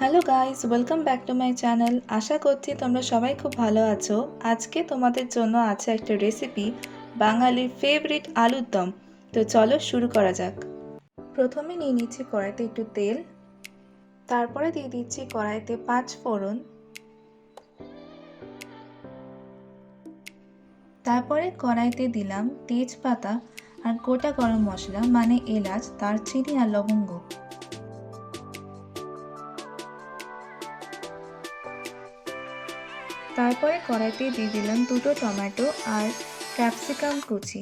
Hello guys, welcome back to my channel. আশা করছি তোমরা সবাই খুব ভালো আছো। আজকে তোমাদের জন্য আছে একটা রেসিপি, বাঙালির ফেভারিট আলুর দম। তো চলো শুরু করা যাক। প্রথমে নিয়ে নিচ্ছি কড়াইতে একটু তেল, তারপরে দিয়ে দিচ্ছি কড়াইতে 5 ফোড়ন, তারপরে কড়াইতে দিলাম তেজপাতা আর গোটা গরম মশলা মানে এলাচ, দারচিনি আর লবঙ্গ। তারপরে কড়াইতে দিয়ে দিলাম দুটো টমেটো আর ক্যাপসিকাম কুচি।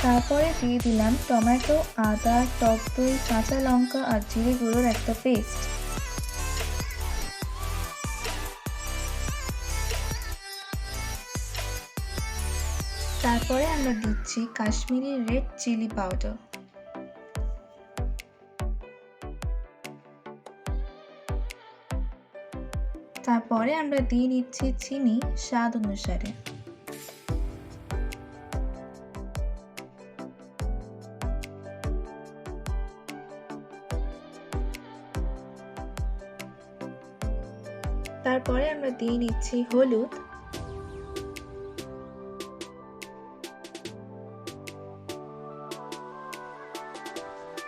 তারপরে দিয়ে দিলাম টমেটো, আদা, টক দই, কাঁচা লঙ্কা আর জিরে গুঁড়োর একটা পেস্ট। তারপরে আমরা দিচ্ছি কাশ্মীরি রেড চিলি পাউডার। তারপরে আমরা দিয়ে নিচ্ছি চিনি স্বাদ অনুসারে। তারপরে আমরা দিয়ে নিচ্ছি হলুদ,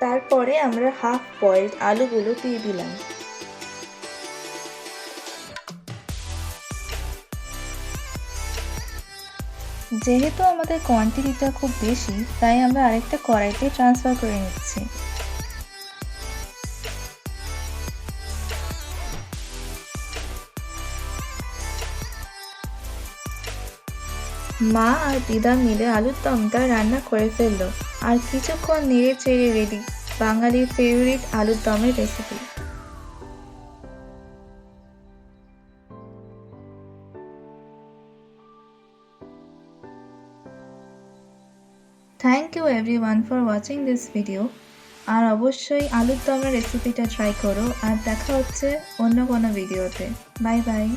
তারপরে আমরা হাফ বয়েলড আলুগুলো দিয়ে দিলাম। যেহেতু আমাদের কোয়ান্টিটিটা খুব বেশি, তাই আমরা আরেকটা কড়াইতে ট্রান্সফার করে নিচ্ছি। মা আর দিদা মিলে আলুর দমটা রান্না করে ফেললো, আর কিছুক্ষণ নেড়ে চেড়ে রেডি বাঙালির ফেভারিট আলুর দমের recipe. Thank you everyone for watching this video. আর অবশ্যই আলুর দমের রেসিপিটা ট্রাই করো, আর দেখা হচ্ছে অন্য কোনো ভিডিওতে। Bye bye.